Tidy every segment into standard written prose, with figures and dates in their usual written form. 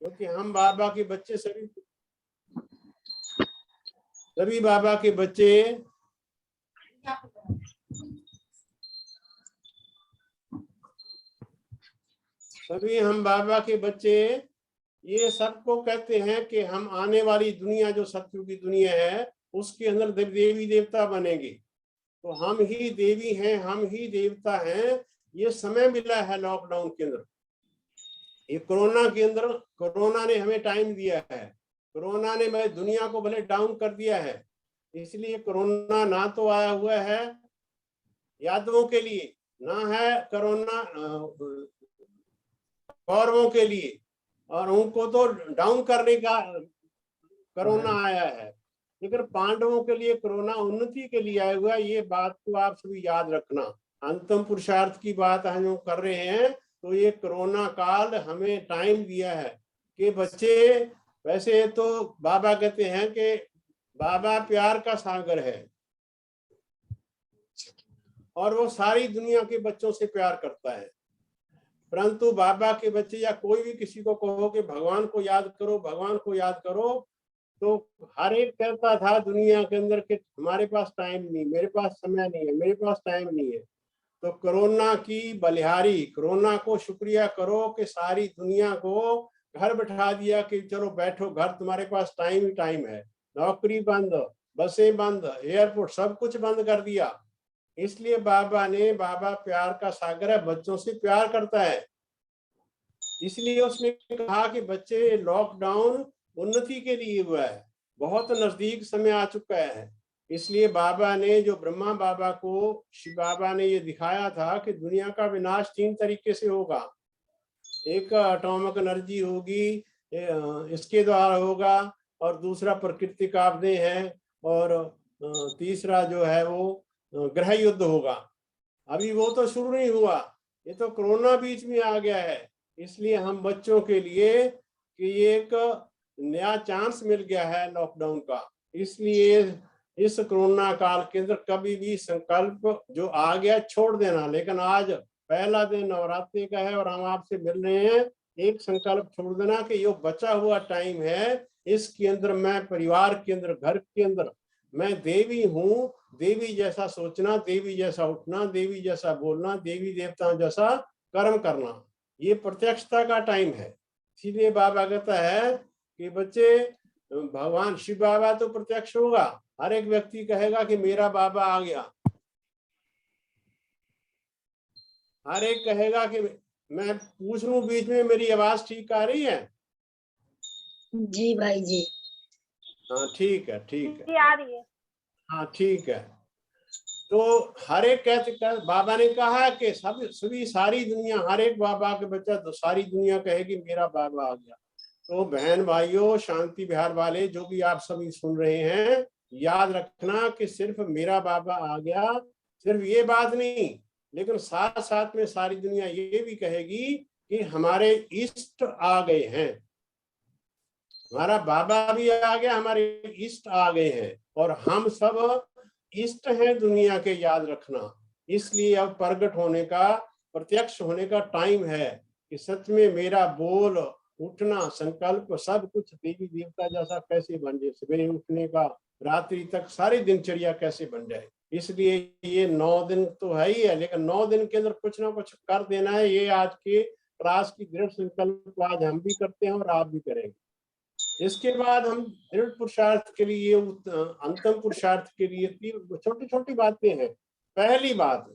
क्योंकि हम बाबा के बच्चे, सभी बाबा के बच्चे हम बाबा के बच्चे ये सबको कहते हैं कि हम आने वाली दुनिया, जो सतयुग की दुनिया है, उसके अंदर देवी देवता बनेंगे। तो हम ही देवी हैं, हम ही देवता हैं। ये समय मिला है लॉकडाउन के अंदर, ये कोरोना के अंदर। कोरोना ने हमें टाइम दिया है, कोरोना ने मैं दुनिया को भले डाउन कर दिया है। इसलिए कोरोना ना तो आया हुआ है यादवों के लिए, ना है कोरोना कौरवों के लिए, और उनको तो डाउन करने का कोरोना आया है। लेकिन पांडवों के लिए कोरोना उन्नति के लिए आया हुआ है। ये बात को आप सभी याद रखना। अंतिम पुरुषार्थ की बात हम लोग कर रहे हैं, तो ये कोरोना काल हमें टाइम दिया है कि बच्चे, वैसे तो बाबा कहते हैं कि बाबा प्यार का सागर है और वो सारी दुनिया के बच्चों से प्यार करता है। परंतु बाबा के बच्चे या कोई भी किसी को कहो कि भगवान को याद करो, भगवान को याद करो, तो हर एक कहता था दुनिया के अंदर कि हमारे पास टाइम नहीं, मेरे पास समय नहीं है, मेरे पास टाइम नहीं है। तो कोरोना की बलिहारी, कोरोना को शुक्रिया करो कि सारी दुनिया को घर बैठा दिया कि चलो बैठो घर, तुम्हारे पास टाइम ही टाइम है। नौकरी बंद, बसें बंद, एयरपोर्ट, सब कुछ बंद कर दिया। इसलिए बाबा ने, बाबा प्यार का सागर है, बच्चों से प्यार करता है। इसलिए उसने कहा कि बच्चे, लॉकडाउन उन्नति के लिए हुआ है, बहुत नजदीक समय आ चुका है। इसलिए बाबा ने, जो ब्रह्मा बाबा को शिव बाबा ने ये दिखाया था कि दुनिया का विनाश 3 तरीके से होगा। एक एटॉमिक एनर्जी होगी, इसके द्वारा होगा, और दूसरा प्राकृतिक आपदे हैं, और तीसरा जो है वो ग्रह युद्ध होगा। अभी वो तो शुरू नहीं हुआ, ये तो कोरोना बीच में आ गया है। इसलिए हम बच्चों के लिए कि ये एक नया चांस मिल गया है लॉकडाउन का। इसलिए इस कोरोना काल के अंदर कभी भी संकल्प जो आ गया छोड़ देना। लेकिन आज पहला दिन नवरात्रि का है और हम आपसे मिल रहे हैं, एक संकल्प छोड़ देना कि ये बचा हुआ टाइम है, इसके अंदर मैं परिवार के अंदर, घर के अंदर मैं देवी हूँ। देवी जैसा सोचना, देवी जैसा उठना, देवी जैसा बोलना, देवी देवताओं जैसा कर्म करना, ये प्रत्यक्षता का टाइम है। इसीलिए बाबा कहता है कि बच्चे, भगवान शिव बाबा तो प्रत्यक्ष होगा, हर एक व्यक्ति कहेगा कि मेरा बाबा आ गया, हर एक कहेगा कि मैं पूछ लूं बीच में, मेरी आवाज ठीक आ रही है? जी भाई जी। हाँ ठीक है, ठीक है, आ रही है। हाँ ठीक है। तो हर एक कहते, बाबा ने कहा कि सभी सारी दुनिया, हर एक बाबा के बच्चा, तो सारी दुनिया कहेगी मेरा बाबा आ गया। तो बहन भाइयों, शांति विहार वाले जो भी आप सभी सुन रहे हैं, याद रखना कि सिर्फ मेरा बाबा आ गया, सिर्फ ये बात नहीं, लेकिन साथ साथ में सारी दुनिया ये भी कहेगी कि हमारे इष्ट आ गए हैं, हमारा बाबा भी आ गया, हमारे इष्ट आ गए हैं, और हम सब इष्ट हैं दुनिया के, याद रखना। इसलिए अब प्रकट होने का, प्रत्यक्ष होने का टाइम है कि सच में मेरा बोल, उठना, संकल्प, सब कुछ देवी देवता जैसा कैसे बन जाए, सवेरे उठने का रात्रि तक सारी दिनचर्या कैसे बन जाए। इसलिए ये 9 दिन तो है ही है, लेकिन 9 दिन के अंदर कुछ ना कुछ कर देना है। ये आज के क्लास की दृढ़ संकल्प आज हम भी करते हैं और आप भी करेंगे। इसके बाद हम दृढ़ पुरुषार्थ के लिए, अंतिम पुरुषार्थ के लिए 3 छोटी छोटी बातें हैं। पहली बात,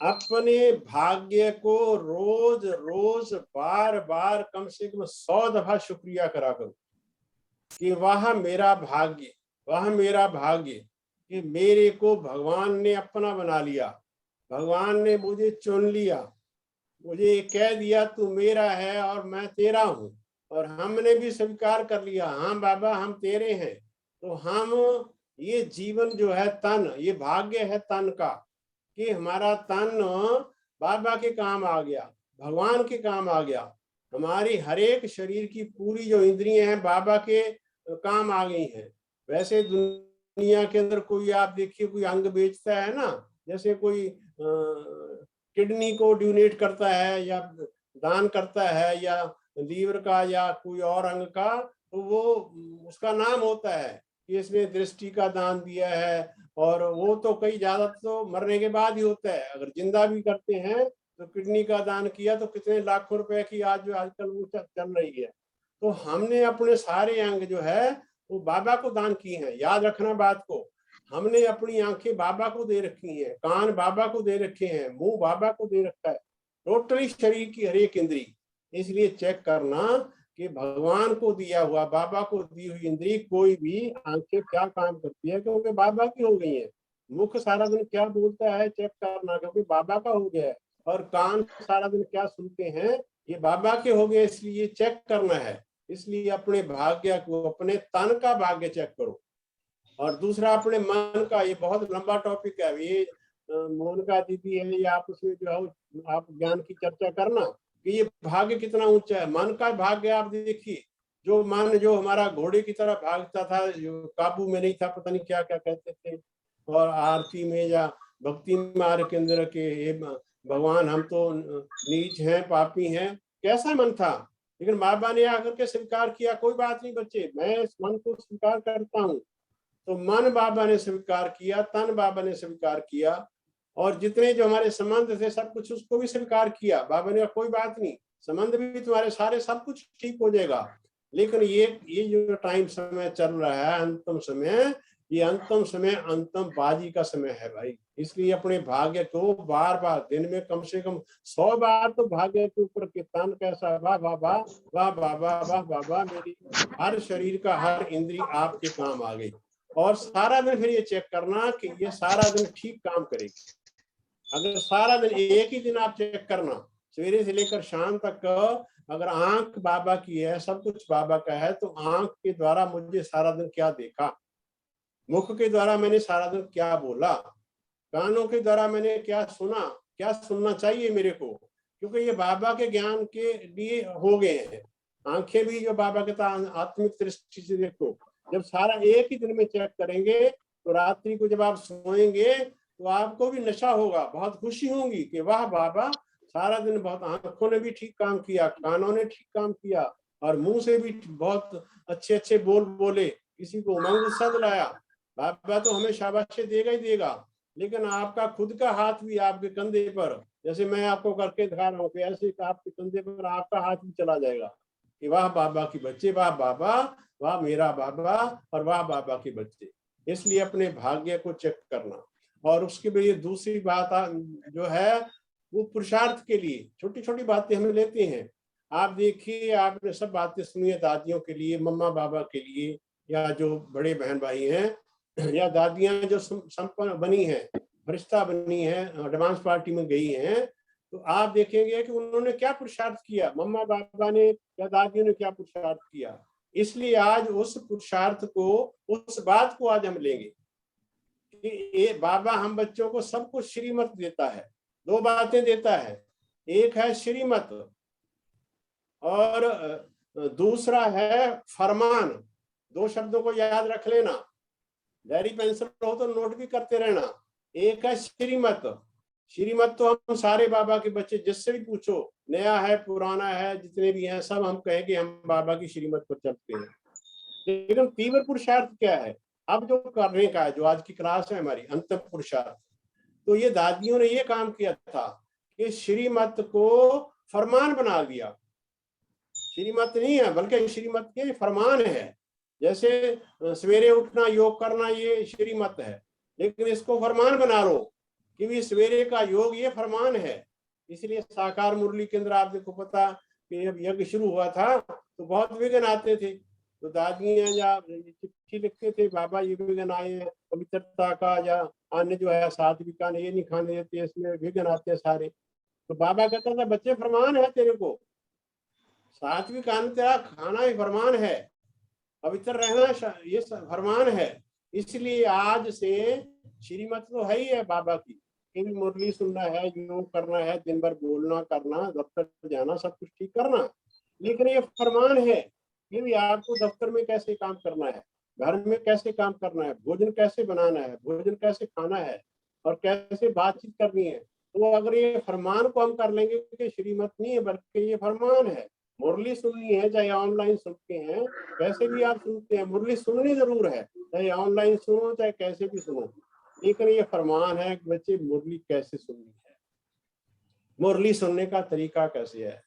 अपने भाग्य को रोज रोज बार बार कम से कम 100 दफा शुक्रिया करा करो कि वाह मेरा भाग्य, वाह मेरा भाग्य कि मेरे को भगवान ने अपना बना लिया, भगवान ने मुझे चुन लिया, मुझे कह दिया तू मेरा है और मैं तेरा हूं, और हमने भी स्वीकार कर लिया, हाँ बाबा हम तेरे हैं। तो हम, ये जीवन जो है तन, ये भाग्य है तन का कि हमारा तन बाबा के काम आ गया, भगवान के काम आ गया। हमारी हर एक शरीर की पूरी जो इंद्रियां हैं बाबा के काम आ गई हैं। वैसे दुनिया के अंदर कोई, आप देखिए, कोई अंग बेचता है ना, जैसे कोई किडनी को डोनेट करता है या दान करता है, या लीवर का या कोई और अंग का, तो वो उसका नाम होता है कि इसने दृष्टि का दान दिया है। और वो तो कई ज्यादा तो मरने के बाद ही होता है। अगर जिंदा भी करते हैं तो किडनी का दान किया तो कितने लाखों रुपए की आज आजकल वो चल रही है। तो हमने अपने सारे अंग जो है वो बाबा को दान किए हैं। याद रखना बात को। हमने अपनी आंखें बाबा को दे रखी हैं, कान बाबा को दे रखे हैं, मुंह बाबा को दे रखा है, टोटली शरीर की हर एक इंद्री। इसलिए चेक करना कि भगवान को दिया हुआ, बाबा को दी हुई इंद्री कोई भी, आंखें क्या काम करती है क्योंकि बाबा की हो गई है। मुख सारा दिन क्या बोलता है चेक करना क्योंकि बाबा का हो गया है। और कान सारा दिन क्या सुनते हैं ये बाबा के हो गए, इसलिए चेक करना है। इसलिए अपने भाग्य को, अपने तन का भाग्य चेक करो। और दूसरा अपने मन का, ये बहुत लंबा टॉपिक है ये। मोनिका दीदी है ये, आप उसमें जो है आप ज्ञान की चर्चा करना कि ये भाग्य कितना ऊंचा है। मन का भाग्य आप देखिए, जो मन जो हमारा घोड़े की तरह भागता था, जो काबू में नहीं था, पता नहीं क्या क्या कहते थे, और आरती में या भक्ति मार्ग के अंदर के हे भगवान हम तो नीच हैं, पापी हैं, कैसा मन था। लेकिन बाबा ने आकर के स्वीकार किया, कोई बात नहीं बच्चे, मैं इस मन को स्वीकार करता हूँ। तो मन बाबा ने स्वीकार किया, तन बाबा ने स्वीकार किया, और जितने जो हमारे संबंध थे सब कुछ उसको भी स्वीकार किया। बाबा ने कहा कोई बात नहीं, संबंध भी तुम्हारे सारे सब कुछ ठीक हो जाएगा। लेकिन ये जो टाइम समय चल रहा है, अंतिम समय, ये अंतिम समय अंतिम बाजी का समय है भाई। इसलिए अपने भाग्य को बार बार दिन में कम से कम 100 बार तो भाग्य के ऊपर कीर्तन कैसा, वाह वाह वाह वाह बाबा, वाह बाबा, मेरी हर शरीर का हर इंद्री आपके काम आ गई। और सारा दिन फिर ये चेक करना कि ये सारा दिन ठीक काम करेगी। अगर सारा दिन एक ही दिन आप चेक करना, सवेरे से लेकर शाम तक, अगर आंख बाबा की है, सब कुछ बाबा का है, तो आंख के द्वारा मुझे सारा दिन क्या देखा, मुख के द्वारा मैंने सारा दिन क्या बोला, कानों के द्वारा मैंने क्या सुना, क्या सुनना चाहिए मेरे को, क्योंकि ये बाबा के ज्ञान के लिए हो गए हैं। आंखें भी जो बाबा के आत्मिक दृष्टि से देखो, जब सारा एक ही दिन में चेक करेंगे तो रात्रि को जब आप सोएंगे तो आपको भी नशा होगा, बहुत खुशी होगी कि वाह बाबा, सारा दिन बहुत आंखों ने भी ठीक काम किया, कानों ने ठीक काम किया, और मुंह से भी बहुत अच्छे अच्छे बोल बोले, किसी को उमंग उत्साह दिलाया। बाबा तो हमें शाबाशी देगा ही देगा। लेकिन आपका खुद का हाथ भी आपके कंधे पर, जैसे मैं आपको करके दिखा रहा हूँ कि ऐसे आपके कंधे पर आपका हाथ भी चला जाएगा कि वाह बाबा की बच्चे, वाह बाबा, वाह मेरा बाबा, और वाह बाबा के बच्चे। इसलिए अपने भाग्य को चेक करना। और उसके लिए दूसरी बात जो है वो पुरुषार्थ के लिए छोटी छोटी बातें हम लेते हैं। आप देखिए, आपने सब बातें सुनी है दादियों के लिए, मम्मा बाबा के लिए, या जो बड़े बहन भाई हैं, या दादियां जो संपन्न बनी हैं, फरिश्ता बनी है, एडवांस पार्टी में गई हैं, तो आप देखेंगे कि उन्होंने क्या पुरुषार्थ किया, मम्मा बाबा ने या दादियों ने क्या पुरुषार्थ किया। इसलिए आज उस पुरुषार्थ को, उस बात को आज हम लेंगे कि ये बाबा हम बच्चों को सब कुछ श्रीमत देता है। दो बातें देता है, एक है श्रीमत और दूसरा है फरमान। दो शब्दों को याद रख लेना, डायरी पेंसिल हो तो नोट भी करते रहना। एक है श्रीमत। श्रीमत तो हम सारे बाबा के बच्चे जिससे भी पूछो, नया है पुराना है, जितने भी हैं सब हम कहेंगे हम बाबा की श्रीमत पर चलते हैं। लेकिन तीव्र पुरुषार्थ क्या है, अब जो करने का है, जो आज की क्लास है हमारी अंतिम पुरुषार्थ, तो ये दादियों ने ये काम किया था कि श्रीमत को फरमान बना दिया। श्रीमत नहीं है बल्कि श्रीमत के फरमान है। जैसे सवेरे उठना, योग करना, ये श्रीमत है, लेकिन इसको फरमान बना लो कि भी सवेरे का योग ये फरमान है। इसलिए साकार मुरली के अंदर आप देखो, पता कि जब यज्ञ शुरू हुआ था तो बहुत विघ्न आते थे, तो दादियां या चिट्ठी लिखते थे, बाबा ये विघ्न आए हैं, पवित्रता का या अन्य जो है सात्विका ने ये नहीं खाने देते, इसमें विघ्न आते हैं सारे। तो बाबा कहता था बच्चे फरमान है तेरे को, सात्विक अन्न तेरा खाना ही फरमान है, पवित्र रहना ये फरमान है। इसलिए आज से श्रीमत तो है ही है बाबा की, कि मुरली सुनना है, योग करना है, दिन भर बोलना करना, दफ्तर जाना, सब कुछ ठीक करना। लेकिन ये फरमान है कि भी आपको दफ्तर में कैसे काम करना है, घर में कैसे काम करना है, भोजन कैसे बनाना है, भोजन कैसे खाना है, और कैसे बातचीत करनी है। तो अगर ये फरमान को हम कर लेंगे कि श्रीमत नहीं है बल्कि ये फरमान है, मुरली सुननी है, चाहे ऑनलाइन सुनते हैं, कैसे भी आप सुनते हैं, मुरली सुननी जरूर है, चाहे ऑनलाइन सुनो चाहे कैसे भी सुनो। लेकिन ये फरमान है कि बच्चे मुरली कैसे सुननी है, मुरली सुनने का तरीका कैसे है।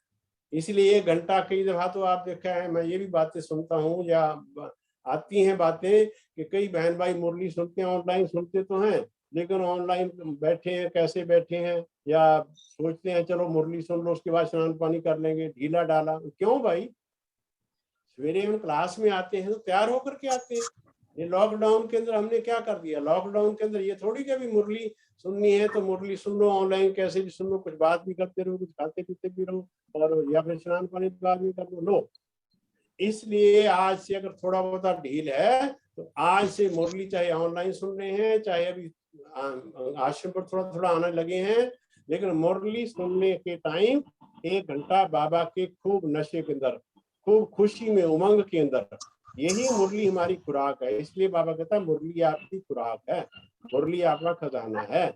इसलिए 1 घंटा कई दफा तो आप देखा है, मैं ये भी बातें सुनता हूँ या आती हैं बातें कि कई बहन भाई मुरली सुनते हैं, ऑनलाइन सुनते तो हैं, लेकिन ऑनलाइन बैठे हैं, कैसे बैठे हैं, या सोचते हैं चलो मुरली सुन लो उसके बाद स्नान पानी कर लेंगे, ढीला डाला। क्यों भाई, सवेरे हम क्लास में आते हैं तो तैयार होकर के आते हैं। ये लॉकडाउन के अंदर हमने क्या कर दिया, लॉकडाउन के अंदर ये थोड़ी कि अभी मुरली सुननी है तो मुरली सुन लो, ऑनलाइन कैसे भी सुन लो, कुछ बात भी करते रहो, कुछ खाते पीते भी रहो, और या फिर स्नान पानी बाद में कर लो। इसलिए आज से अगर थोड़ा बहुत ढील है तो आज से मुरली चाहे ऑनलाइन सुन रहे हैं, चाहे अभी आश्रम पर थोड़ा थोड़ा आने लगे हैं, लेकिन मुरली सुनने के टाइम 1 घंटा बाबा के खूब नशे के अंदर, खूब खुशी में, उमंग के अंदर, यही मुरली हमारी खुराक है। इसलिए बाबा कहता है मुरली आपकी खुराक है, मुरली आपका खजाना है।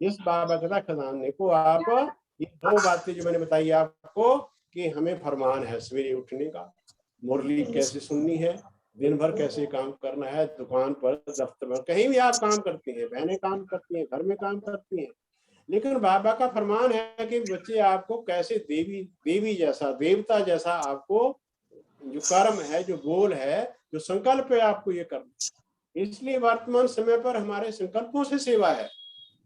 इस बाबा कहता खजाने को आप, ये 2 बातें जो मैंने बताई आपको कि हमें फरमान है सवेरे उठने का, मुरली कैसे सुननी है, दिन भर कैसे काम करना है, दुकान पर, दफ्तर पर, कहीं भी आप काम करते हैं, बहनें काम करती हैं, घर में काम करती हैं, लेकिन बाबा का फरमान है कि बच्चे आपको कैसे देवी जैसा, देवता जैसा आपको जो कर्म है, जो गोल है, जो संकल्प है, आपको ये करना। इसलिए वर्तमान समय पर हमारे संकल्पों से सेवा है,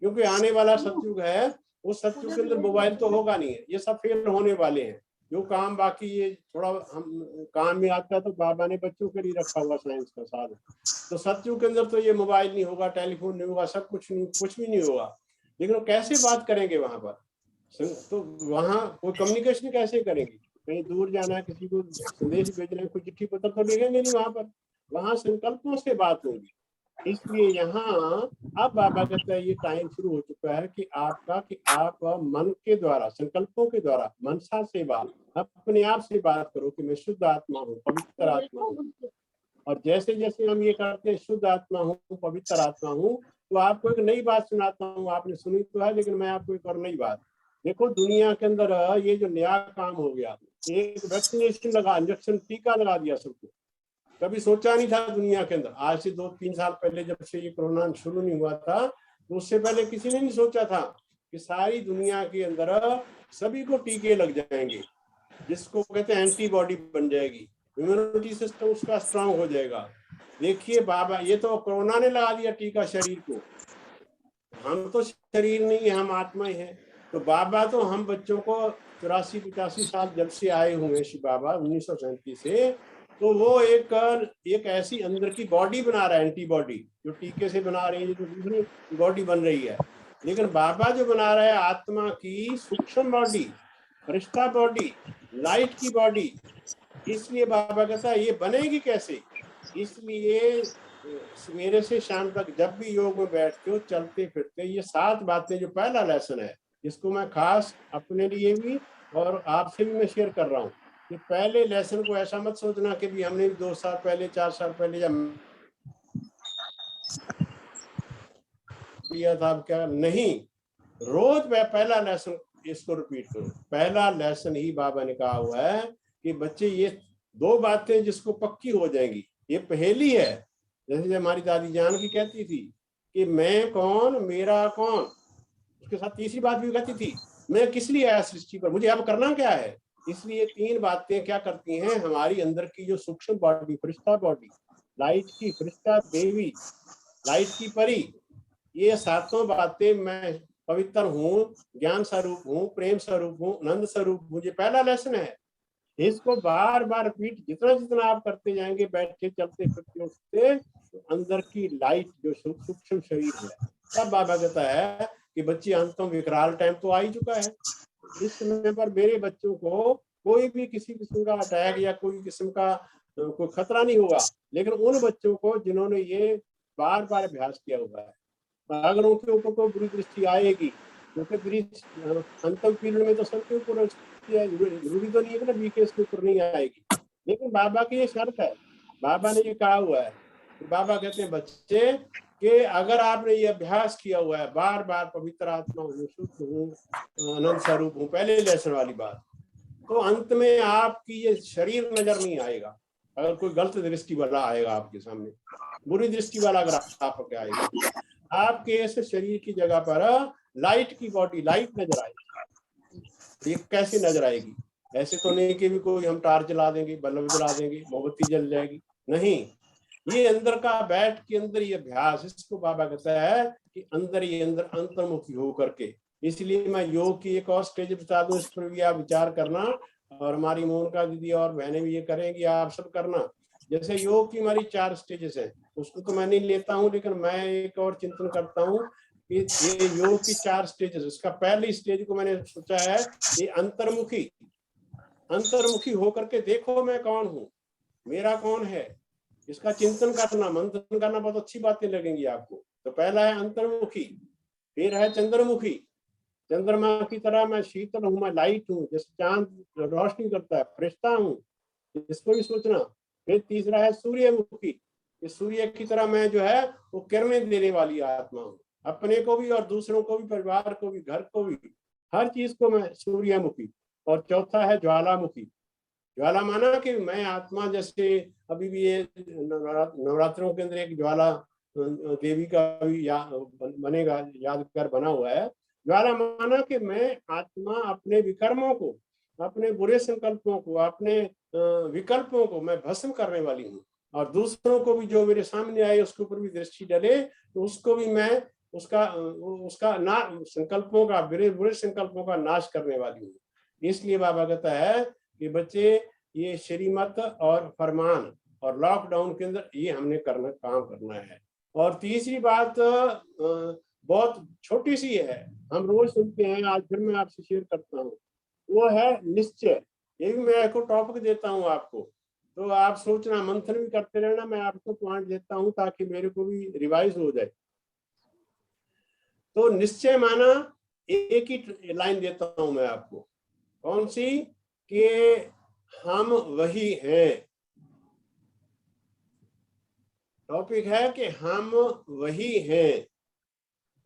क्योंकि आने वाला सतयुग है, उस सतयुग के अंदर मोबाइल तो होगा नहीं है, ये सब फेल होने वाले हैं। जो काम बाकी ये थोड़ा हम काम में आता है तो बाबा ने बच्चों के लिए रखा हुआ साइंस का साधन, तो सतयुग के अंदर तो ये मोबाइल नहीं होगा, टेलीफोन नहीं होगा, सब कुछ नहीं, कुछ भी नहीं होगा। लेकिन वो कैसे बात करेंगे वहां पर, तो वहां कोई कम्युनिकेशन कैसे करेंगे, कहीं दूर जाना है, किसी को संदेश भेजना है, कोई चिट्ठी पत्र तो लिखेंगे नहीं वहां पर, वहां संकल्पों से बात होगी। इसलिए यहाँ अब बाबा कहता है ये टाइम शुरू हो चुका है कि आपका, कि आप मन के द्वारा, संकल्पों के द्वारा, मनसा से बात, अपने आप से बात करो कि मैं शुद्ध आत्मा हूँ, पवित्र आत्मा हूँ। और जैसे जैसे हम ये करते हैं, शुद्ध आत्मा हूँ, पवित्र आत्मा हूँ, तो आपको एक नई बात सुनाता हूँ, आपने सुनी तो है, लेकिन मैं आपको एक और नई बात, देखो दुनिया के अंदर ये जो नया काम हो गया, एक वैक्सीनेशन लगा, इंजेक्शन, टीका लगा दिया सबको, कभी सोचा नहीं था दुनिया के अंदर। आज से 2-3 साल पहले जब से ये कोरोना शुरू नहीं हुआ था, तो उससे पहले किसी ने नहीं सोचा था कि सारी दुनिया के अंदर सभी को टीके लग जाएंगे, जिसको कहते हैं एंटीबॉडी बन जाएगी, इम्यूनिटी सिस्टम उसका स्ट्रांग हो जाएगा। देखिए बाबा, ये तो कोरोना ने लगा दिया टीका शरीर को, हम तो शरीर नहीं है, हम आत्मा ही है। तो बाबा तो हम बच्चों को 84-85 साल जब से आए हुए शिव बाबा 1937 से, तो वो एक ऐसी अंदर की बॉडी बना रहा है, एंटीबॉडी, जो टीके से बना रही है, जो दूसरी बॉडी बन रही है। लेकिन बाबा जो बना रहा है आत्मा की सूक्ष्म बॉडी, फरिश्ता बॉडी, लाइट की बॉडी। इसलिए बाबा कहता है ये बनेगी कैसे, इसलिए सवेरे से शाम तक जब भी योग में बैठते हो, चलते फिरते, ये 7 बातें जो पहला लेसन है, इसको मैं खास अपने लिए भी और आपसे भी मैं शेयर कर रहा हूँ कि पहले लेसन को ऐसा मत सोचना कि भी हमने 2 साल पहले, 4 साल पहले या किया था, क्या नहीं, रोज पहला लेसन इसको रिपीट करो। पहला लेसन ही बाबा ने कहा हुआ है कि बच्चे ये 2 बातें जिसको पक्की हो जाएंगी, ये पहेली है, जैसे हमारी दादी जान की कहती थी कि मैं कौन, मेरा कौन, उसके साथ तीसरी बात भी कहती थी, मैं किस लिए आया सृष्टि पर, मुझे अब करना क्या है। इसलिए 3 बातें क्या करती हैं, हमारी अंदर की जो सूक्ष्म बॉडी, फरिश्ता बॉडी, लाइट की फरिश्ता देवी, लाइट की परी, ये 7 बातें, मैं पवित्र हूँ, ज्ञान स्वरूप हूँ, प्रेम स्वरूप हूँ, आनंद स्वरूप हूँ, ये पहला लेसन है। इसको बार बार रिपीट जितना जितना आप करते जाएंगे, बैठे, चलते, फिरते, उठते, तो अंदर की लाइट जो सूक्ष्म शरीर है, तब बाबा कहता है कि बच्चे अंतों विकराल टाइम तो आ ही चुका है। इस समय पर मेरे बच्चों को कोई भी किसी किस्म का अटैक या कोई किस्म का कोई खतरा नहीं होगा, लेकिन उन बच्चों को जिन्होंने ये बार बार अभ्यास किया हुआ है, अगर उनके ऊपर कोई बुरी दृष्टि आएगी, क्योंकि अंतिम पीरियड में तो सबके ऊपर जरूरी तो नहीं है कि ना बीकेएस के ऊपर नहीं आएगी, लेकिन बाबा की ये शर्त है, बाबा ने ये कहा हुआ है। तो बाबा कहते हैं बच्चे कि अगर आपने ये अभ्यास किया हुआ है, बार बार पवित्र आत्मा हूँ, शुद्ध हूँ, आनंद स्वरूप हूँ, पहले लेसन वाली बात, तो अंत में आपकी ये शरीर नजर नहीं आएगा। अगर कोई गलत दृष्टि वाला आएगा आपके सामने, बुरी दृष्टि वाला अगर आपके आएगा, आपके ऐसे शरीर की जगह पर लाइट की बॉडी, लाइट नजर आएगी। ये कैसे नजर आएगी? ऐसे तो नहीं कि भी कोई हम टार्च जला देंगे, बल्ब जला देंगे, मोमबत्ती जल जाएगी, नहीं। ये अंदर का बैठ के अंदर ये अभ्यास, इसको बाबा कहता है कि अंदर ये अंदर अंतर्मुखी हो करके। इसलिए मैं योग की एक और स्टेज बता दूं, इस पर भी आप विचार करना, और हमारी मोनिका दीदी और बहनें भी ये करेंगी, आप सब करना। जैसे योग की हमारी 4 स्टेजेस है, उसको तो मैं नहीं लेता हूँ, लेकिन मैं एक और चिंतन करता हूँ कि ये योग की 4 स्टेजेस, इसका पहली स्टेज को मैंने सोचा है ये अंतर्मुखी। अंतर्मुखी होकर के देखो मैं कौन हूँ, मेरा कौन है, इसका चिंतन करना, मंथन करना, बहुत अच्छी बातें लगेंगी आपको। तो पहला है अंतर्मुखी। फिर है चंद्रमुखी, चंद्रमा की तरह मैं शीतल हूँ, मैं लाइट हूँ, जैसे चांद रोशनी करता है, फरिश्ता हूँ, इसको भी सोचना। फिर तीसरा है सूर्यमुखी, कि सूर्य की तरह मैं जो है वो किरणें देने वाली आत्मा हूँ, अपने को भी और दूसरों को भी, परिवार को भी, घर को भी, हर चीज को मैं सूर्यमुखी। और चौथा है ज्वालामुखी। ज्वाला माना कि मैं आत्मा, जैसे अभी भी ये नवरात्रों के अंदर एक ज्वाला देवी का भी बनेगा, यादगार बना हुआ है। ज्वाला माना कि मैं आत्मा अपने विकर्मों को, अपने बुरे संकल्पों को, अपने विकल्पों को मैं भस्म करने वाली हूँ, और दूसरों को भी जो मेरे सामने आए उसके ऊपर भी दृष्टि डले तो उसको भी मैं उसका ना संकल्पों का, बुरे संकल्पों का नाश करने वाली हूँ। इसलिए बाबा कहता है कि बच्चे, ये श्रीमत और फरमान और लॉकडाउन के अंदर ये हमने काम करना है। और तीसरी बात बहुत छोटी सी है, हम रोज सुनते हैं, आज फिर मैं आपसे शेयर करता हूँ, वो है निश्चय। ये भी मैं एक टॉपिक देता हूँ आपको, तो आप सोचना, मंथन भी करते रहना, मैं आपको पॉइंट देता हूँ ताकि मेरे को भी रिवाइज हो जाए। तो निश्चय माना, एक ही लाइन देता हूं मैं आपको, कौन सी? कि हम वही हैं। टॉपिक है कि हम वही हैं।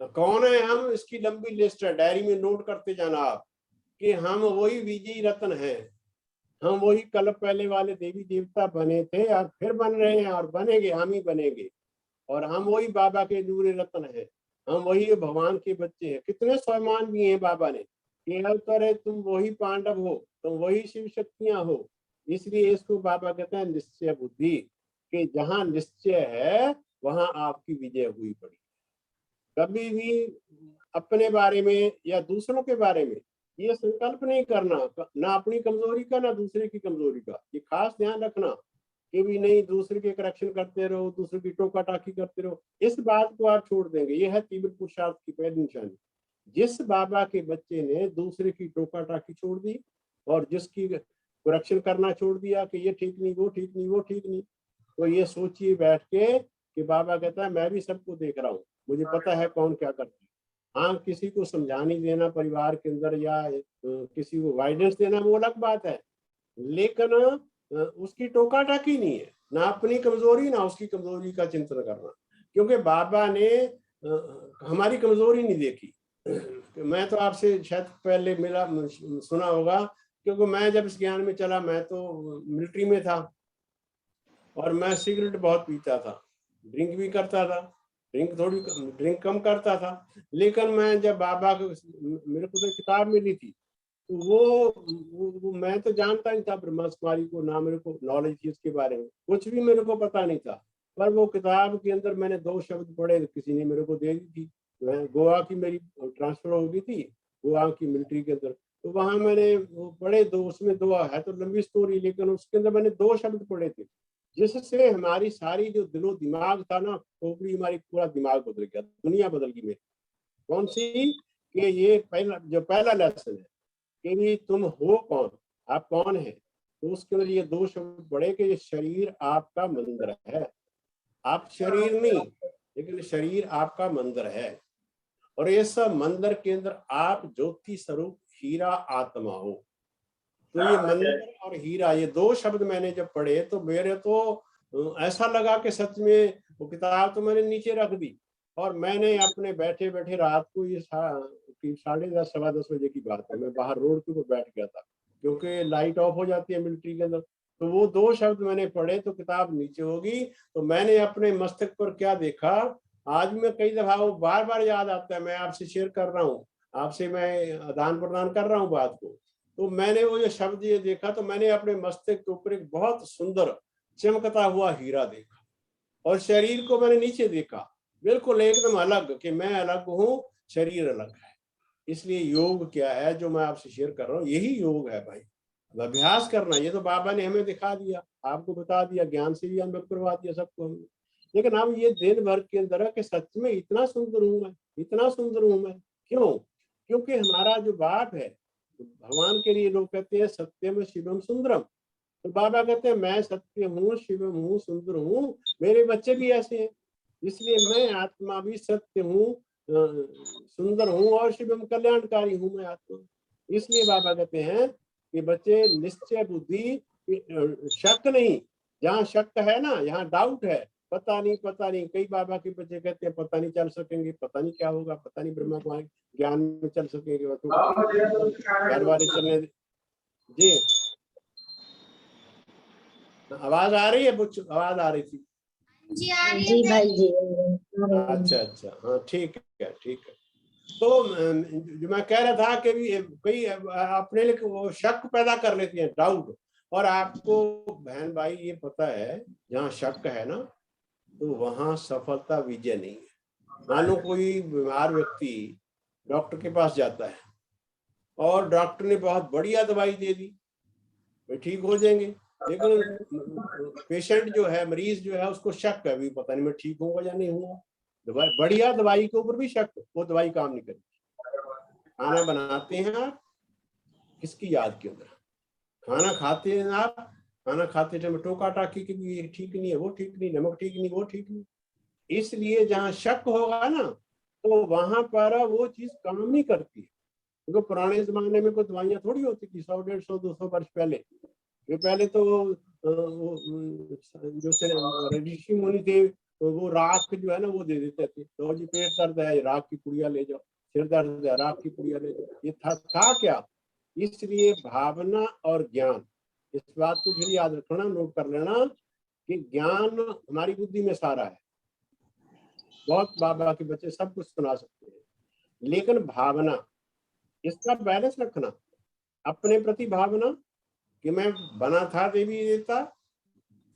तो कौन है हम? इसकी लंबी लिस्ट है, डायरी में नोट करते जाना आप, कि हम वही विजयी रत्न हैं, हम वही कल पहले वाले देवी देवता बने थे और फिर बन रहे हैं और बनेंगे, हम ही बनेंगे। और हम वही बाबा के नूरे रत्न हैं, हम वही भगवान के बच्चे हैं। कितने सम्मान दिए हैं बाबा ने, कि अवतरे तुम वही पांडव हो, तुम वही शिव शक्तियां हो। इसलिए इसको बाबा कहते हैं निश्चय बुद्धि, कि जहां निश्चय है वहां आपकी विजय हुई पड़ी। कभी भी अपने बारे में या दूसरों के बारे में ये संकल्प नहीं करना, ना अपनी कमजोरी का ना दूसरे की कमजोरी का। ये खास ध्यान रखना कि भी नहीं दूसरे के करेक्शन करते रहो, दूसरे की टोका टाकी करते रहो, इस बात को आप छोड़ देंगे। ये है तीव्र पुरुषार्थ की पहली निशानी। जिस बाबा के बच्चे ने दूसरे की टोका टाकी छोड़ दी और जिसकी करेक्शन करना छोड़ दिया कि ये ठीक नहीं, वो ठीक नहीं, वो ठीक नहीं, तो ये सोचिए बैठ के कि बाबा कहता है मैं भी सबको देख रहा हूँ, मुझे पता है कौन क्या करता है। हाँ, किसी को समझाने देना परिवार के अंदर या किसी को गाइडेंस देना वो अलग बात है, लेकिन उसकी टोका टाकी नहीं है, ना अपनी कमजोरी ना उसकी कमजोरी का चिंतन करना। क्योंकि बाबा ने हमारी कमजोरी नहीं देखी। मैं तो आपसे शायद पहले मिला, सुना होगा, क्योंकि मैं जब इस ज्ञान में चला, मैं तो मिलिट्री में था और मैं सिगरेट बहुत पीता था, ड्रिंक भी करता था, ड्रिंक कम करता था। लेकिन मैं जब बाबा को, मेरे को तो किताब मिली थी, तो वो मैं तो जानता नहीं था ब्रह्मा कुमारी को, ना मेरे को नॉलेज थी उसके बारे में, कुछ भी मेरे को पता नहीं था। पर वो किताब के अंदर मैंने 2 शब्द पढ़े, किसी ने मेरे को दे दी थी, मैं गोवा की मेरी ट्रांसफर हो गई थी, गोवा की मिलिट्री के अंदर, तो वहां मैंने वो पढ़े 2, उसमें 2 है तो लंबी स्टोरी, लेकिन उसके अंदर मैंने 2 शब्द पढ़े थे, जिससे हमारी सारी जो दिलो दिमाग था ना, खोपड़ी, हमारी पूरा दिमाग बदल गया, दुनिया बदल गई मेरी। कौन सी? कि ये पहला लेसन है कि भी तुम हो कौन, आप कौन है। तो उसके अंदर ये 2 शब्द पढ़े कि ये शरीर आपका मंदिर है, आप शरीर नहीं, लेकिन शरीर आपका मंदिर है, और इस मंदिर के अंदर आप ज्योति स्वरूप हीरा आत्मा हो। तो ये मंदिर और हीरा, ये 2 शब्द मैंने जब पढ़े तो मेरे तो ऐसा लगा कि सच में वो किताब तो मैंने नीचे रख दी, और मैंने अपने बैठे बैठे रात को, ये 10:30 सवा 10 बजे की बात है, मैं बाहर रोड के ऊपर बैठ गया था, क्योंकि लाइट ऑफ हो जाती है मिलिट्री के अंदर। तो वो 2 शब्द मैंने पढ़े तो किताब नीचे होगी। तो मैंने अपने मस्तक पर क्या देखा, आज मैं कई दफा वो बार बार याद आता है, मैं आपसे शेयर कर रहा हूँ, आपसे मैं आदान प्रदान कर रहा हूँ बात को। तो मैंने वो जो शब्द ये देखा, तो मैंने अपने मस्तक के ऊपर एक बहुत सुंदर चमकता हुआ हीरा देखा, और शरीर को मैंने नीचे देखा, बिल्कुल एकदम अलग, कि मैं अलग हूँ, शरीर अलग है। इसलिए योग क्या है जो मैं आपसे शेयर कर रहा हूँ, यही योग है भाई। अभ्यास करना, ये तो बाबा ने हमें दिखा दिया, आपको बता दिया, ज्ञान से भी अनुभव करवा दिया सबको हमने। लेकिन अब ये दिन भर के अंदर है कि सच में इतना सुंदर हूं मैं, इतना सुंदर हूं मैं। क्यों? क्योंकि हमारा जो बाप है, भगवान के लिए लोग कहते हैं सत्यम शिवम सुंदरम। तो बाबा कहते हैं मैं सत्य हूँ, शिवम हूँ, सुंदर हूँ, मेरे बच्चे भी ऐसे हैं। इसलिए मैं आत्मा भी सत्य हूँ, सुंदर हूँ, और शिवम कल्याणकारी हूँ मैं आत्मा। इसलिए बाबा कहते हैं कि बच्चे निश्चय बुद्धि, शक नहीं, जहाँ शक है ना यहाँ डाउट है, पता नहीं पता नहीं। कई बाबा के बच्चे कहते हैं पता नहीं चल सकेंगे, पता नहीं क्या होगा, पता नहीं ब्रह्मा कुमारी ज्ञान में चल सकेंगे, तो घर वाले चलने जी। आवाज आ रही है? कुछ आवाज आ रही थी? जी भाई जी। अच्छा अच्छा, हाँ ठीक है ठीक है। तो जो मैं कह रहा था कि कई अपने लिए वो शक पैदा कर लेती हैं, डाउट। और आपको बहन भाई ये पता है, जहाँ शक है ना, तो वहां सफलता विजय नहीं है। मान लो कोई बीमार व्यक्ति डॉक्टर के पास जाता है, और डॉक्टर ने बहुत बढ़िया दवाई दे दी, वे ठीक हो जाएंगे। लेकिन पेशेंट जो है, मरीज जो है, उसको शक है, भी पता नहीं मैं ठीक होऊंगा या नहीं होऊंगा। दवाई, बढ़िया दवाई के ऊपर भी शक, वो दवाई काम नहीं करेगी। खाना बनाते हैं आप किसकी याद के अंदर, खाना खाते हैं आप, खाना खाते टाइम टोका टाकी की भी, ये ठीक नहीं है, वो ठीक नहीं, नमक ठीक नहीं, वो ठीक नहीं। इसलिए जहाँ शक होगा ना, तो वहां पर वो चीज काम नहीं करती। क्योंकि पुराने जमाने में कोई दवाइयां थोड़ी होती थी, 100 150 200 वर्ष पहले। ये पहले तो जो ऋषि मुनि थे, वो राख जो है ना वो दे देते थे, तो जी पेट दर्द है, राख की पुड़िया ले जाओ, सिर दर्द है, राख की पुड़िया ले जाओ। ये था क्या? इसलिए भावना और ज्ञान, इस बात को फिर याद रखना, नोट कर लेना कि ज्ञान हमारी बुद्धि में सारा है। बहुत बाबा के बच्चे सब कुछ सुना सकते हैं, लेकिन भावना, इसका बैलेंस रखना, अपने प्रति भावना कि मैं बना था देवी देवता,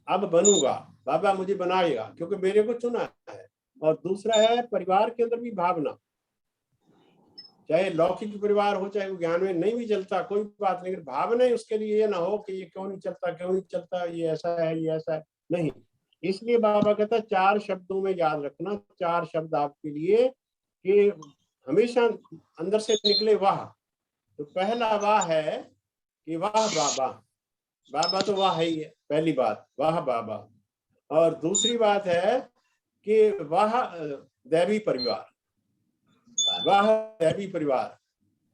अब बनूंगा, बाबा मुझे बनाएगा क्योंकि मेरे को चुना है। और दूसरा है परिवार के अंदर भी भावना, चाहे लौकिक परिवार हो, चाहे वो ज्ञान में नहीं भी चलता, कोई बात नहीं, लेकिन भावना उसके लिए ये ना हो कि ये क्यों नहीं चलता, क्यों नहीं चलता, ये ऐसा है, ये ऐसा है, नहीं। इसलिए बाबा कहता है 4 शब्दों में याद रखना, 4 शब्द आपके लिए कि हमेशा अंदर से निकले वाह। तो पहला वाह है कि वाह बाबा, बाबा तो वाह ही है, पहली बात वाह बाबा। और दूसरी बात है कि वाह दैवी परिवार, वाह दैवी परिवार,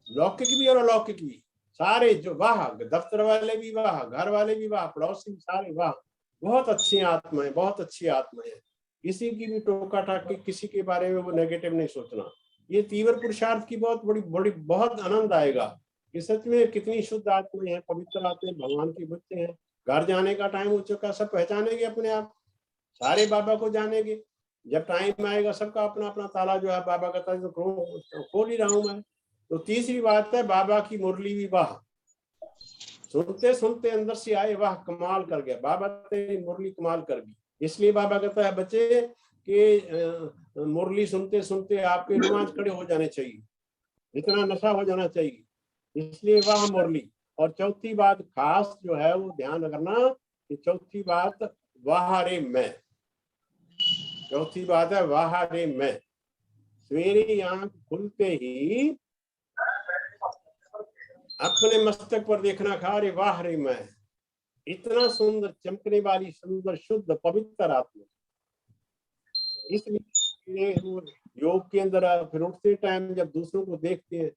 लौकिक भी और अलौकिक भी, सारे जो वाह, दफ्तर वाले भी वाह, घर वाले भी वाह, पड़ोसी सारे वाह, बहुत अच्छी आत्मा है, बहुत अच्छी आत्मा है। किसी की भी टोका टाकी, किसी के बारे में वो नेगेटिव नहीं सोचना। ये तीव्र पुरुषार्थ की बहुत बड़ी बड़ी बहुत आनंद आएगा कि सच में कितनी शुद्ध आत्माएं हैं, पवित्र आत्माएं, भगवान के बच्चे हैं। घर जाने का टाइम हो चुका, सब पहचानेंगे अपने आप, सारे बाबा को जानेंगे। जब टाइम आएगा सबका अपना अपना ताला जो है बाबा का ताला तो खोल ही रहा हूं मैं। तो तीसरी बात है बाबा की मुरली भी वाह, सुनते सुनते अंदर से आए वाह कमाल कर गया, बाबा तेरी मुरली कमाल कर गई। इसलिए बाबा कहता है बच्चे कि मुरली सुनते सुनते आपके रोमांच खड़े हो जाने चाहिए, इतना नशा हो जाना चाहिए। इसलिए वाह मुरली। और चौथी बात खास जो है वो ध्यान रखना कि चौथी बात वाह रे मैं, चौथी बात है वाह रे मैं। सवेरे आंख खुलते ही अपने मस्तक पर देखना खा रे वाह रे मैं, इतना सुंदर चमकने वाली सुंदर शुद्ध पवित्र आत्मा। इसलिए वो योग के अंदर फिर उठते टाइम जब दूसरों को देखते हैं,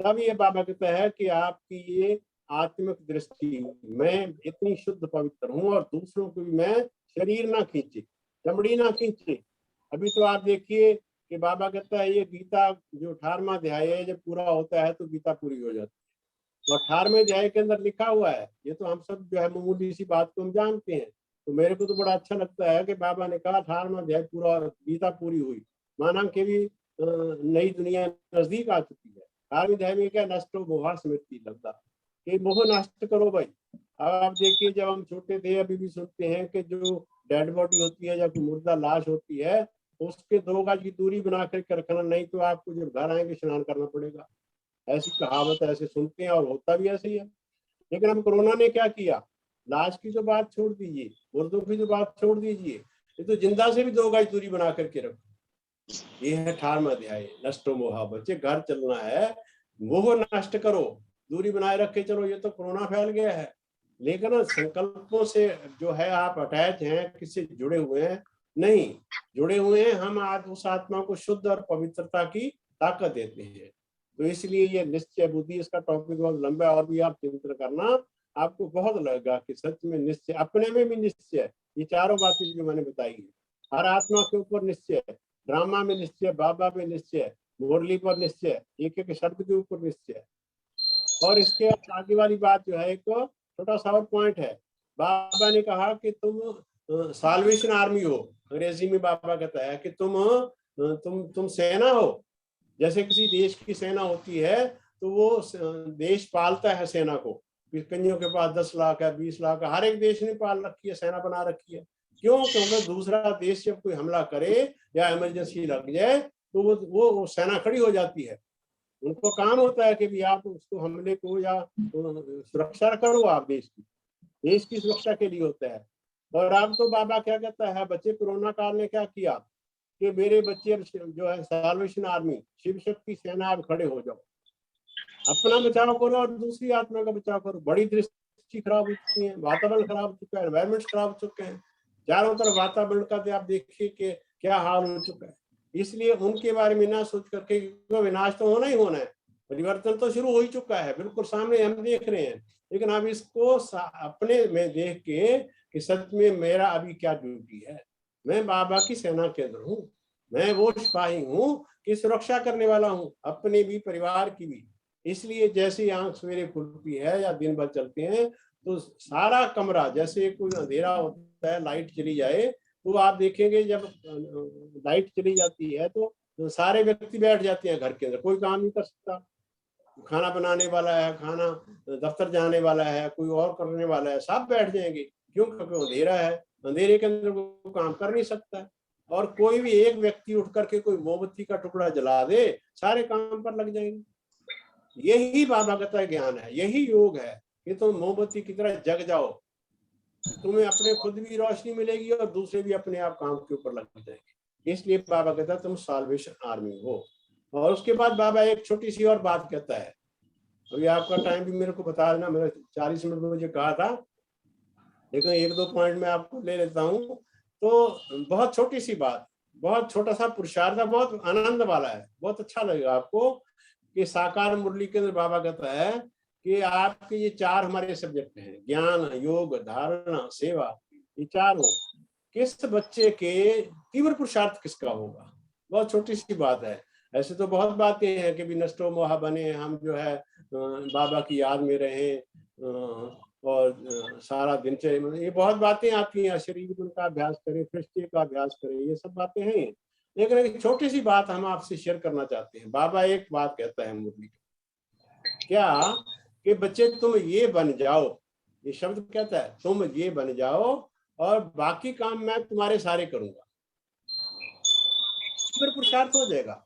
तब ये बाबा कहता है कि आपकी ये आत्मिक दृष्टि, मैं इतनी शुद्ध पवित्र हूँ, और दूसरों को भी मैं शरीर ना खींचे, चमड़ी ना खींचे। अभी तो आप देखिए कि बाबा कहता है ये गीता जो 18वां अध्याय है जब पूरा होता है तो गीता पूरी हो जाती है। और 18वें अध्याय के अंदर लिखा हुआ है, ये तो हम सब जो है मामूली सी बात को हम जानते हैं। तो मेरे को तो बड़ा अच्छा लगता है कि बाबा ने कहा 18वां अध्याय पूरा, गीता पूरी हुई, माना कि भी नई दुनिया नजदीक आ चुकी है। 18वें अध्याय में क्या, नष्टो मोहा स्मृति लगता, कि मोह नष्ट करो भाई। अब आप देखिए, जब हम छोटे थे अभी भी सुनते हैं कि जो डेड बॉडी होती है या कोई मुर्दा लाश होती है, उसके 2 गज की दूरी बना करके रखना, नहीं तो आपको जब घर आएंगे स्नान करना पड़ेगा। ऐसी कहावत ऐसे सुनते हैं और होता भी ऐसे ही है। लेकिन हम कोरोना ने क्या किया, लाश की तो बात छोड़ दीजिए, मुर्दों की तो बात छोड़ दीजिए, ये तो जिंदा से भी 2 गज दूरी बना करके रखो। ये है 18वां अध्याय, नष्टो मोहा। बच्चे घर चलना है, मोह नष्ट करो, दूरी बनाए रख के चलो। ये तो कोरोना फैल गया है, लेकिन संकल्पों से जो है आप अटैच हैं, किससे जुड़े हुए हैं, नहीं जुड़े हुए हैं। हम आज उस आत्मा को शुद्ध और पवित्रता की ताकत देते हैं। तो इसलिए ये निश्चय बुद्धि, इसका टॉपिक बहुत लंबा है, और भी आप चिंतन करना, आपको बहुत लगेगा कि सच में निश्चय, अपने में भी निश्चय। ये चारों बातें जो मैंने बताई है, हर आत्मा के ऊपर निश्चय, ड्रामा में निश्चय, बाबा में निश्चय, मुरली पर निश्चय, एक एक शब्द के ऊपर निश्चय। और इसके आगे वाली बात जो है, एक छोटा सा और पॉइंट है। बाबा ने कहा कि तुम साल्वेशन आर्मी हो। अंग्रेजी में बाबा कहता है कि तुम सेना हो। जैसे किसी देश की सेना होती है, तो वो देश पालता है सेना को। कईयों के पास 10 लाख है, 20 लाख है, हर एक देश ने पाल रखी है, सेना बना रखी है। क्यों? क्योंकि दूसरा देश जब कोई हमला करे या इमरजेंसी लग जाए, तो वो सेना खड़ी हो जाती है। उनको काम होता है कि भी आप उसको हमले को या सुरक्षा करो, आप देश की सुरक्षा के लिए होता है। और अब तो बाबा क्या कहता है, बच्चे कोरोना काल ने क्या किया कि मेरे बच्चे जो है साल्वेशन आर्मी, शिव शक्ति सेना, आप खड़े हो जाओ, अपना बचाव करो और दूसरी आत्मा का बचाव करो। बड़ी दृष्टि खराब हो चुकी है, वातावरण खराब हो चुका है, एनवायरमेंट खराब हो चुके हैं, चारों तरफ वातावरण का आप देखिए कि क्या हाल हो चुका है। इसलिए उनके बारे में ना सोच करके, विनाश तो होना ही होना है, परिवर्तन तो शुरू हो ही चुका है, बिल्कुल सामने हम देख रहे हैं। लेकिन अब इसको अपने में देख के कि सच में मेरा अभी क्या ड्यूटी है। मैं बाबा की सेना के अंदर हूँ, मैं वो सिपाही हूँ कि सुरक्षा करने वाला हूँ, अपने भी परिवार की भी। इसलिए जैसे आंख सवेरे खुलती है या दिन भर चलते हैं, तो सारा कमरा, जैसे कोई अंधेरा होता है, लाइट चली जाए, तो आप देखेंगे जब लाइट चली जाती है तो सारे व्यक्ति बैठ जाते हैं घर के अंदर, कोई काम नहीं कर सकता। खाना बनाने वाला है, खाना दफ्तर जाने वाला है, कोई और करने वाला है, सब बैठ जाएंगे। क्यों? क्योंकि अंधेरा है, अंधेरे के अंदर वो काम कर नहीं सकता। और कोई भी एक व्यक्ति उठ करके कोई मोमबत्ती का टुकड़ा जला दे, सारे काम पर लग जाएंगे। यही बाबा का ज्ञान है, यही योग है कि तुम मोमबत्ती की तरह जग जाओ, तुम्हें अपने खुद भी रोशनी मिलेगी और दूसरे भी अपने आप काम के ऊपर लग जाएंगे। इसलिए बाबा कहता है तुम साल्वेशन आर्मी हो। और उसके बाद बाबा एक छोटी सी और बात कहता है, अभी आपका टाइम भी मेरे को बता देना, मेरा 40 मिनट में मुझे कहा था, लेकिन 1-2 पॉइंट में आपको ले लेता हूँ। तो बहुत छोटी सी बात, बहुत छोटा सा पुरुषार्थ है, बहुत आनंद वाला है, बहुत अच्छा लगेगा आपको। कि साकार मुरली के अंदर बाबा कहता है कि आपके ये 4 हमारे सब्जेक्ट हैं, ज्ञान, योग, धारणा, सेवा। ये चारों किस बच्चे के तीव्र पुरुषार्थ किसका होगा? बहुत छोटी सी बात है। ऐसे तो बहुत बातें हैं कि भी नष्टो मोहा बने, हम जो है बाबा की याद में रहे, और सारा दिनचर्या, ये बहुत बातें आती हैं, शरीर गुण का अभ्यास करें, कृष्ण का अभ्यास करें, ये सब बातें हैं। लेकिन एक छोटी सी बात हम आपसे शेयर करना चाहते हैं। बाबा एक बात कहता है मुरली, क्या कि बच्चे तुम ये बन जाओ, ये शब्द कहता है, तुम ये बन जाओ और बाकी काम मैं तुम्हारे सारे करूंगा, फिर पुरुषार्थ हो जाएगा।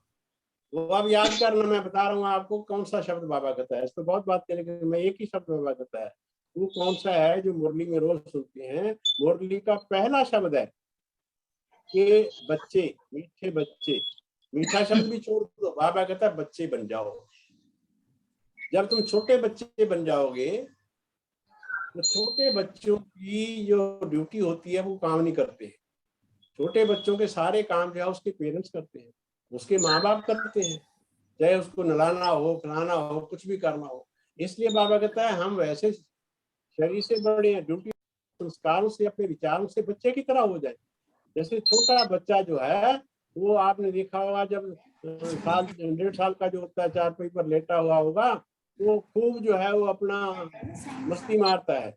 वो अब याद करना, मैं बता रहा हूँ आपको कौन सा शब्द बाबा कहता है। इस पर बहुत बात करेंगे, मैं एक ही शब्द बाबा कहता है, वो कौन सा है जो मुरली में रोज सुनते हैं। मुरली का पहला शब्द है कि बच्चे, मीठे बच्चे। मीठा शब्द भी छोड़ दो, बाबा कहता है बच्चे बन जाओ। जब तुम छोटे बच्चे बन जाओगे, तो छोटे बच्चों की जो ड्यूटी होती है वो काम नहीं करते। छोटे बच्चों के सारे काम जो है उसके पेरेंट्स करते हैं, उसके माँ बाप करते हैं, चाहे उसको नहलाना हो, खिलाना हो, कुछ भी करना हो। इसलिए बाबा कहता है हम वैसे शरीर से बड़े हैं, ड्यूटी संस्कारों से, अपने विचारों से बच्चे की तरह हो जाए। जैसे छोटा बच्चा जो है, वो आपने देखा होगा, जब साल 1.5 साल का जो होता है, चारपाई पर लेटा हुआ होगा, वो खूब जो है वो अपना मस्ती मारता है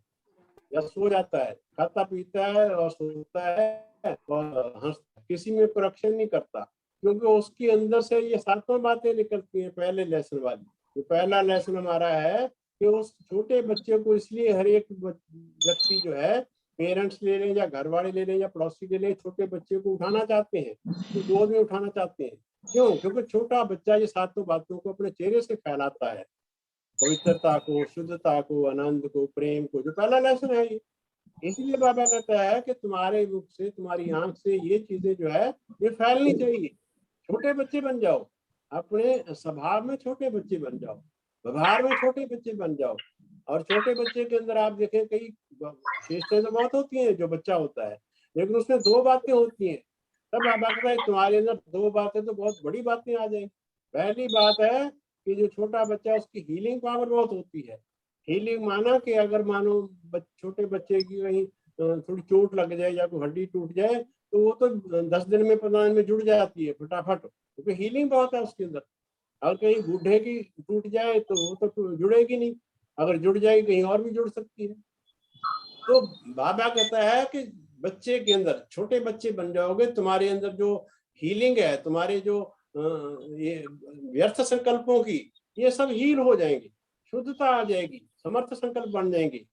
या सो जाता है, खाता पीता है और सोता है और हंसता है, किसी में करप्शन नहीं करता, क्योंकि उसके अंदर से ये सातों बातें निकलती हैं पहले लेसन वाली। जो पहला लेसन हमारा है कि उस छोटे बच्चे को इसलिए हर एक व्यक्ति जो है, पेरेंट्स ले लें या घर वाले ले लें या पड़ोसी ले लें, छोटे बच्चे को उठाना चाहते हैं, तो गोद में उठाना चाहते हैं। क्यों? क्योंकि छोटा बच्चा ये सातों बातों को अपने चेहरे से फैलाता है, पवित्रता को, शुद्धता को, आनंद को, प्रेम को, जो पहला लेसन है ये। इसलिए बाबा कहता है कि तुम्हारे मुख से, तुम्हारी आंख से ये चीजें जो है ये फैलनी चाहिए। छोटे बच्चे बन जाओ, अपने स्वभाव में छोटे बच्चे बन जाओ, व्यवहार में छोटे बच्चे बन जाओ। और छोटे बच्चे के अंदर आप देखें कई विशेषताएं तो बहुत होती हैं जो बच्चा होता है, लेकिन उसमें दो बातें होती हैं। तब बाबा कहता है तुम्हारे अंदर दो बातें तो बहुत बड़ी बातें आ जाएंगी। पहली बात है कि जो छोटा बच्चा, उसकी हीलिंग पावर बहुत होती है। हीलिंग माना कि अगर मानो छोटे बच्चे की कहीं थोड़ी चोट लग जाए या कोई हड्डी टूट जाए, तो वो तो 10 दिन में 15 दिन में जुड़ जाती है फटाफट, क्योंकि हीलिंग बहुत है उसके अंदर। अगर कहीं बूढ़े की टूट जाए तो वो तो जुड़ेगी नहीं, अगर जुड़ जाएगी कहीं और भी जुड़ सकती है। तो बाबा कहता है कि बच्चे के अंदर, छोटे बच्चे बन जाओगे, तुम्हारे अंदर जो हीलिंग है, तुम्हारे जो ये व्यर्थ संकल्पों की, ये सब हील हो जाएंगे, शुद्धता आ जाएगी, समर्थ संकल्प बन जाएंगे,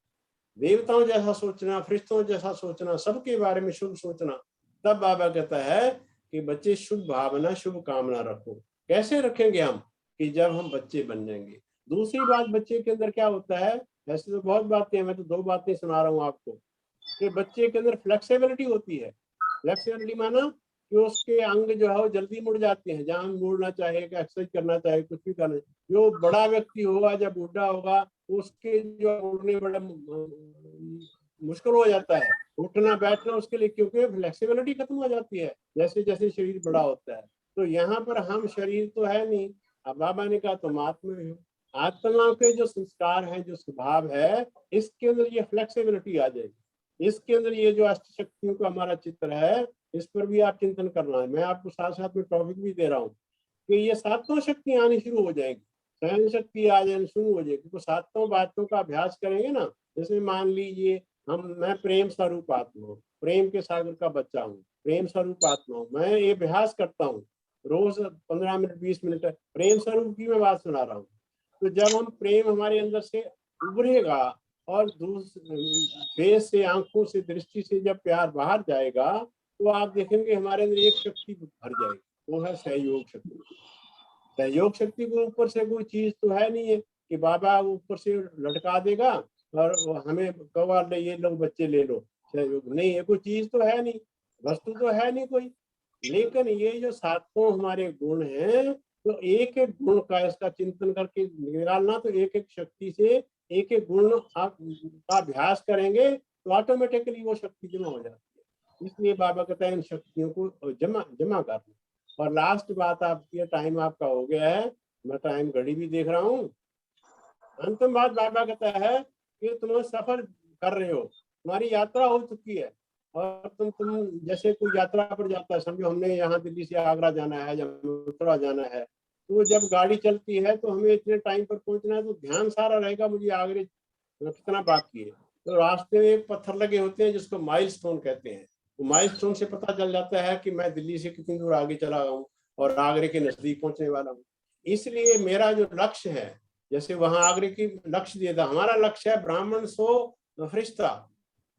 देवताओं जैसा सोचना, फरिश्तों जैसा सोचना, सबके बारे में शुभ सोचना। तब बाबा कहता है कि बच्चे शुभ भावना, शुभ कामना रखो। कैसे रखेंगे हम? कि जब हम बच्चे बन जाएंगे। दूसरी बात, बच्चे के अंदर क्या होता है, वैसे तो बहुत बातें हैं, मैं तो दो बातें सुना रहा हूँ आपको, कि बच्चे के अंदर फ्लेक्सिबिलिटी होती है। फ्लेक्सिबिलिटी माना कि उसके अंग जो है वो जल्दी मुड़ जाते हैं, जहां मुड़ना चाहे, एक्सरसाइज करना चाहे, कुछ भी करना। जो बड़ा व्यक्ति होगा, जब बूढ़ा होगा, उसके जो मुड़ने बड़ा मुश्किल हो जाता है, उठना बैठना उसके लिए, क्योंकि फ्लेक्सिबिलिटी खत्म हो जाती है जैसे जैसे शरीर बड़ा होता है। तो यहाँ पर हम शरीर तो है नहीं, अब बाबा ने कहा तुम आत्मा हो। आत्मा के जो संस्कार है, जो स्वभाव है, इसके अंदर ये फ्लेक्सिबिलिटी आ जाएगी। इसके अंदर ये जो अष्ट शक्तियों का हमारा चित्र है, इस पर भी आप चिंतन करना है। मैं आपको साथ साथ में टॉपिक भी दे रहा हूँ कि ये सातों शक्तियां आनी शुरू हो जाएंगी, सहन शक्ति आ जानी शुरू हो जाएगी। तो सातों बातों का अभ्यास करेंगे ना, जैसे मान लीजिए मैं प्रेम स्वरूप आत्मा हूँ, प्रेम के सागर का बच्चा हूँ, प्रेम स्वरूप आत्मा हूँ, मैं ये अभ्यास करता हूँ रोज 15 मिनट 20 मिनट, प्रेम स्वरूप की मैं बात सुना रहा हूँ। तो जब हम प्रेम हमारे अंदर से उभरेगा और फेस से, आंखों से, दृष्टि से जब प्यार बाहर जाएगा, तो आप देखेंगे हमारे अंदर एक शक्ति भर जाएगी, वो है सहयोग शक्ति। सहयोग शक्ति के ऊपर से कोई चीज तो है नहीं है कि बाबा ऊपर से लटका देगा और हमें कवा ले, ये लोग बच्चे ले लो। सहयोग नहीं है, कोई चीज तो है नहीं, वस्तु तो है नहीं कोई। लेकिन ये जो सातों हमारे गुण हैं, तो एक एक गुण का इसका चिंतन करके निकालना, तो एक एक शक्ति से एक एक गुण आप का अभ्यास करेंगे तो ऑटोमेटिकली वो शक्ति जमा हो जाती है। इसलिए बाबा कहते हैं इन शक्तियों को जमा जमा करना। और लास्ट बात, आपकी टाइम आपका हो गया है, मैं टाइम घड़ी भी देख रहा हूँ। अंतिम बात बाबा कहता है कि तुम सफर कर रहे हो, तुम्हारी यात्रा हो चुकी है, और तुम जैसे कोई यात्रा पर जाता है, समझो हमने यहाँ दिल्ली से आगरा जाना है या मथुरा जाना है, तो जब गाड़ी चलती है तो हमें इतने टाइम पर पहुंचना है, तो ध्यान सारा रहेगा मुझे आगरे कितना बाकी है। तो रास्ते में एक पत्थर लगे होते हैं जिसको माइलस्टोन कहते हैं। तो माइलस्टोन से पता चल जाता है कि मैं दिल्ली से कितनी दूर आगे चला हूँ और आगरे के नजदीक पहुंचने वाला हूँ। इसलिए मेरा जो लक्ष्य है, जैसे वहां आगरे की लक्ष्य दिया था, हमारा लक्ष्य है ब्राह्मण सो फरिश्ता,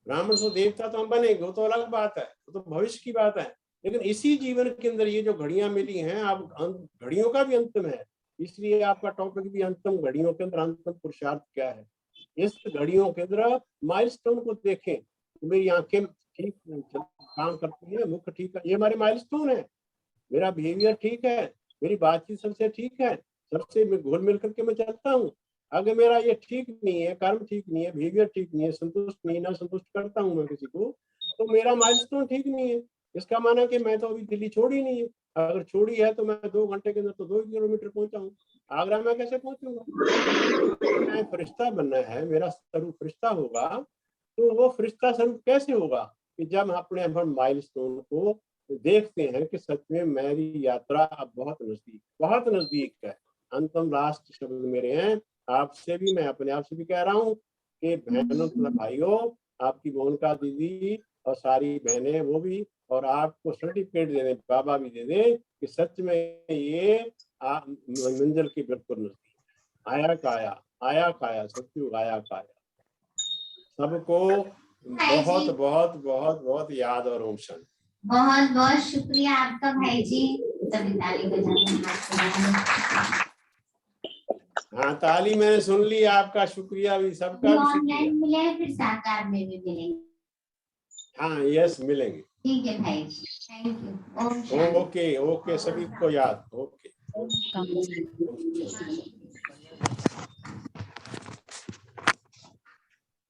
ब्राह्मण सो देवता तो हम बनेंगे, वो तो अलग बात है, वो तो भविष्य की बात है। लेकिन इसी जीवन के अंदर ये जो घड़ियां मिली हैं, अब घड़ियों का भी अंतम है। इसलिए आपका टॉपिक भी अंतम घड़ियों के अंदर अंतम पुरुषार्थ क्या है। इस घड़ियों के अंदर माइलस्टोन को देखें, मेरी आंखें ठीक काम करती है, मुख ठीक है, ये हमारे माइलस्टोन है। मेरा बिहेवियर ठीक है, मेरी बातचीत सबसे ठीक है, सबसे घुल मिल करके मैं चलता हूँ। अगर मेरा ये ठीक नहीं है, कर्म ठीक नहीं है, बिहेवियर ठीक नहीं है, संतुष्ट नहीं, ना संतुष्ट करता हूँ मैं किसी को, तो मेरा माइलस्टोन ठीक नहीं है। इसका माना कि मैं तो अभी दिल्ली छोड़ी नहीं है। अगर छोड़ी है तो मैं 2 घंटे के अंदर तो 2 किलोमीटर पहुंचा हूँ, आगरा में कैसे पहुंचूंगा? मैं फरिश्ता बनना है, मेरा स्वरूप फरिश्ता होगा। तो वो फरिश्ता स्वरूप कैसे होगा? कि जब अपने माइलस्टोन को देखते हैं कि सच में मेरी यात्रा अब बहुत नजदीक है। अंतम लास्ट शब्द मेरे हैं, आपसे भी, मैं अपने आप से भी कह रहा हूँ कि बहनों तथा भाइयों, आपकी मोनिका दीदी और सारी बहनें वो भी, और आपको सर्टिफिकेट दे दें, बाबा भी दे दें कि सच में ये मंजिल की बिल्कुल नजदीक आया काया सत्युग आया काया। सबको बहुत बहुत बहुत बहुत याद और ओम शांति। बहुत बहुत शुक्रिया आपका भाई जी। सभी ताली बजाते। हाँ, ताली मैंने सुन ली, आपका शुक्रिया भी, सबका भी शुक्रिया। ऑनलाइन मिले फिर साकार में भी मिलेंगे। हाँ यस, मिलेंगे। ठीक है भाई जी, थैंक यू। ओम शांति। ओके ओके, सभी को याद। ओके।